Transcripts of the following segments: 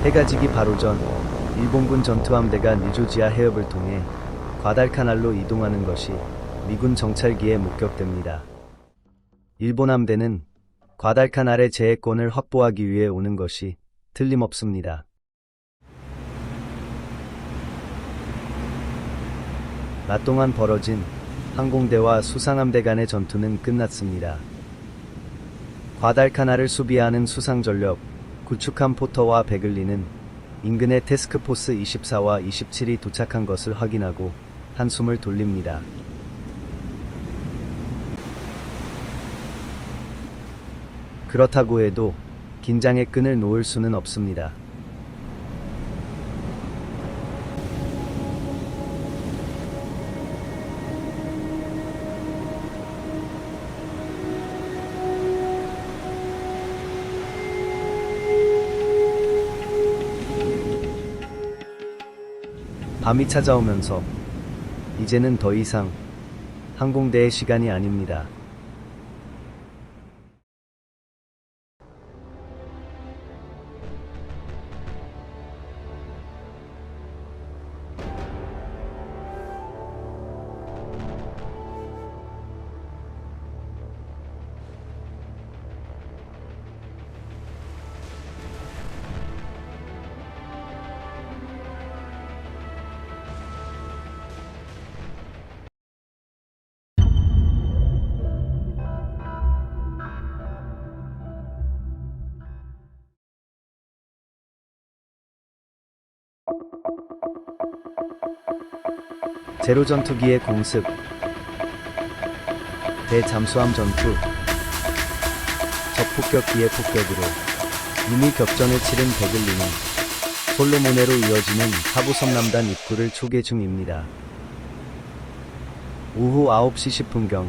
해가 지기 바로 전 일본군 전투함대가 니조지아 해협을 통해 과달카날로 이동하는 것이 미군 정찰기에 목격됩니다. 일본 함대는 과달카날의 제해권을 확보하기 위해 오는 것이 틀림없습니다. 낮 동안 벌어진 항공대와 수상함대 간의 전투는 끝났습니다. 과달카날을 수비하는 수상전력 구축함 포터와 베글리는 인근의 태스크포스 24와 27이 도착한 것을 확인하고 한숨을 돌립니다. 그렇다고 해도 긴장의 끈을 놓을 수는 없습니다. 밤이 찾아오면서 이제는 더 이상 항공대의 시간이 아닙니다. 제로 전투기의 공습, 대잠수함 전투, 적폭격기의 폭격으로 이미 격전을 치른 베글리는 솔로모네로 이어지는 하부섬남단 입구를 초계 중입니다. 오후 9시 10분경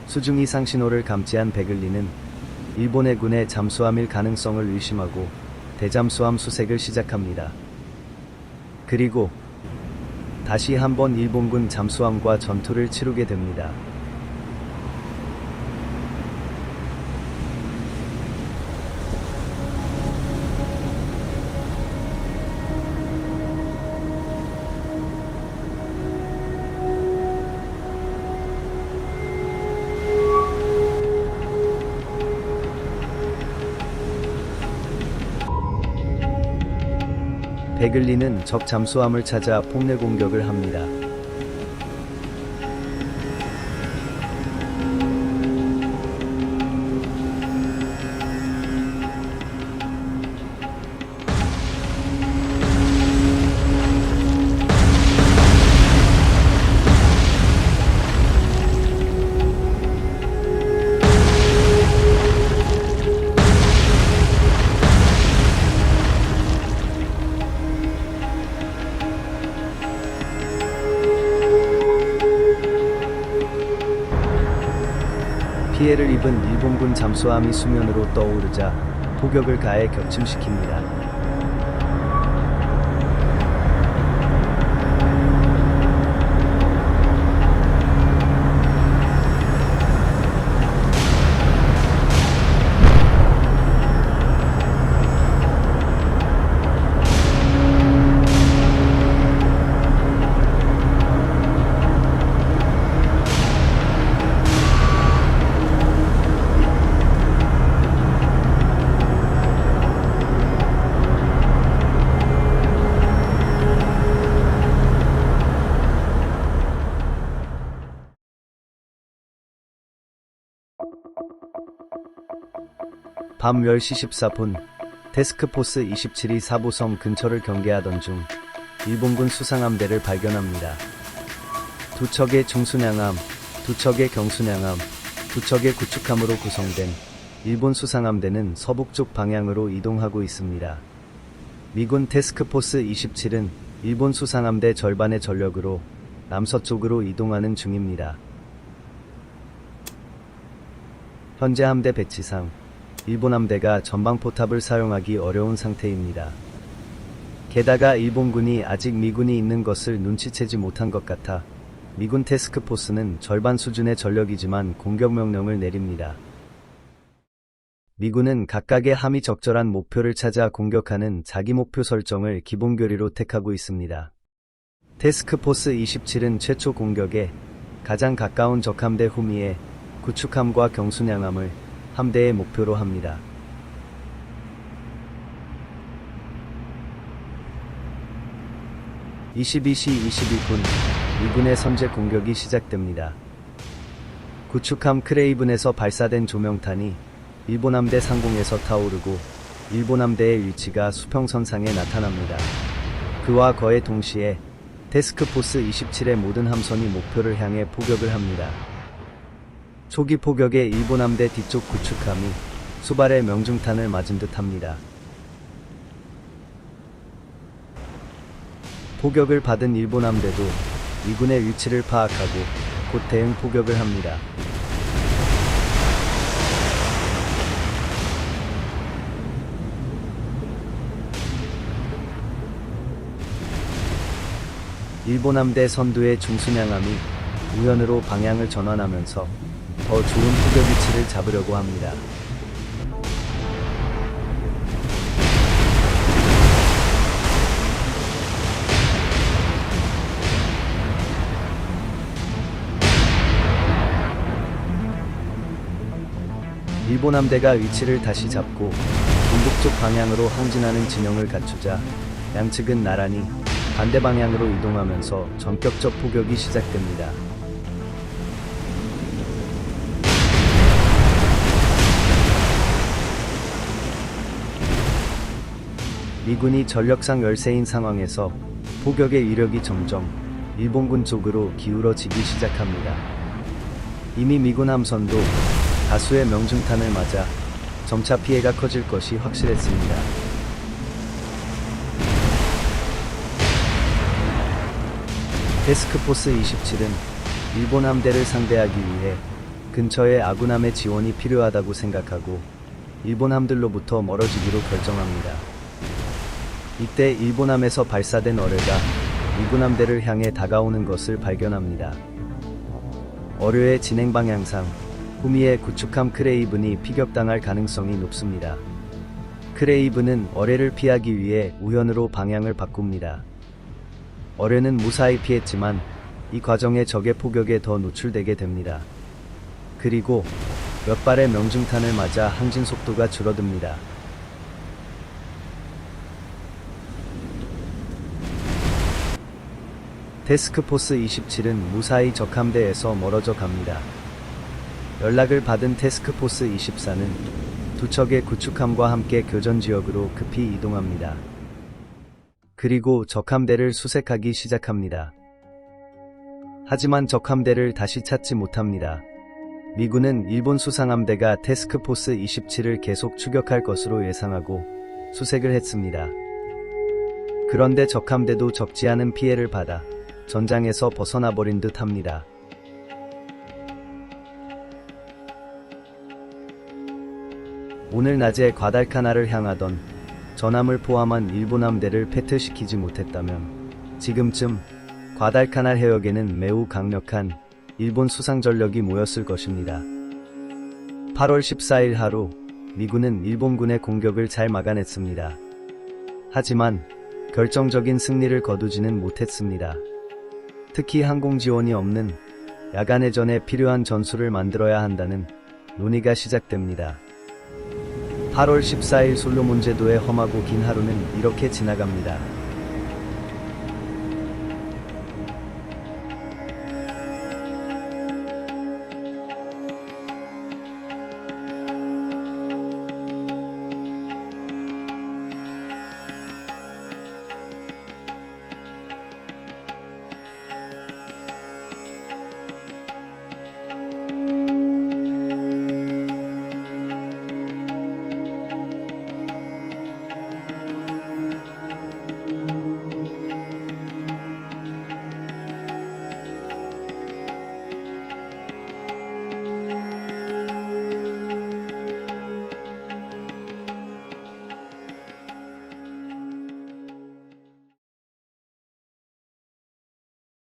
수중 이상 신호를 감지한 베글리는 일본 해군의 잠수함일 가능성을 의심하고 대잠수함 수색을 시작합니다. 그리고 다시 한번 일본군 잠수함과 전투를 치르게 됩니다. 베글리는 적 잠수함을 찾아 폭내 공격을 합니다. 피해를 입은 일본군 잠수함이 수면으로 떠오르자 포격을 가해 격침시킵니다. 밤 10시 14분 태스크포스 27이 사보섬 근처를 경계하던 중 일본군 수상함대를 발견합니다. 두 척의 중순양함, 두 척의 경순양함, 두 척의 구축함으로 구성된 일본 수상함대는 서북쪽 방향으로 이동하고 있습니다. 미군 태스크포스 27은 일본 수상함대 절반의 전력으로 남서쪽으로 이동하는 중입니다. 현재 함대 배치상 일본 함대가 전방포탑을 사용하기 어려운 상태입니다. 게다가 일본군이 아직 미군이 있는 것을 눈치채지 못한 것 같아 미군 태스크포스는 절반 수준의 전력이지만 공격 명령을 내립니다. 미군은 각각의 함이 적절한 목표를 찾아 공격하는 자기 목표 설정을 기본 교리로 택하고 있습니다. 태스크포스 27은 최초 공격에 가장 가까운 적함대 후미의 구축함과 경순양함을 함대의 목표로 합니다. (22시 22분) 미군의 선제 공격이 시작됩니다. 구축함 크레이븐에서 발사된 조명탄이 일본 함대 상공에서 타오르고 일본 함대의 위치가 수평선상에 나타납니다. 그와 거의 동시에 태스크포스 27의 모든 함선이 목표를 향해 포격을 합니다. 초기 포격에 일본 함대 뒤쪽 구축함이 수발의 명중탄을 맞은 듯 합니다. 포격을 받은 일본 함대도 미군의 위치를 파악하고 곧 대응 포격을 합니다. 일본 함대 선두의 중순양함이 우연으로 방향을 전환하면서 더 좋은 포격 위치를 잡으려고 합니다. 일본 함대가 위치를 다시 잡고 동북쪽 방향으로 항진하는 진영을 갖추자 양측은 나란히 반대 방향으로 이동하면서 전격적 포격이 시작됩니다. 미군이 전력상 열세인 상황에서 포격의 위력이 점점 일본군 쪽으로 기울어지기 시작합니다. 이미 미군 함선도 다수의 명중탄을 맞아 점차 피해가 커질 것이 확실했습니다. 태스크포스 27은 일본 함대를 상대하기 위해 근처에 아군함의 지원이 필요하다고 생각하고 일본 함들로부터 멀어지기로 결정합니다. 이때 일본함에서 발사된 어뢰가 미군 함대를 향해 다가오는 것을 발견합니다. 어뢰의 진행 방향상 후미의 구축함 크레이븐이 피격당할 가능성이 높습니다. 크레이븐은 어뢰를 피하기 위해 우연으로 방향을 바꿉니다. 어뢰는 무사히 피했지만 이 과정에 적의 포격에 더 노출되게 됩니다. 그리고 몇 발의 명중탄을 맞아 항진 속도가 줄어듭니다. 태스크포스 27은 무사히 적함대에서 멀어져 갑니다. 연락을 받은 태스크포스 24는 두 척의 구축함과 함께 교전지역으로 급히 이동합니다. 그리고 적함대를 수색하기 시작합니다. 하지만 적함대를 다시 찾지 못합니다. 미군은 일본 수상함대가 태스크포스 27을 계속 추격할 것으로 예상하고 수색을 했습니다. 그런데 적함대도 적지 않은 피해를 받아 전장에서 벗어나 버린 듯 합니다. 오늘 낮에 과달카나를 향하던 전함을 포함한 일본 함대를 패퇴시키지 못했다면 지금쯤 과달카날 해역에는 매우 강력한 일본 수상 전력이 모였을 것입니다. 8월 14일 하루 미군은 일본군의 공격을 잘 막아냈습니다. 하지만 결정적인 승리를 거두지는 못했습니다. 특히 항공 지원이 없는 야간해전에 필요한 전술을 만들어야 한다는 논의가 시작됩니다. 8월 14일 솔로몬 제도의 험하고 긴 하루는 이렇게 지나갑니다.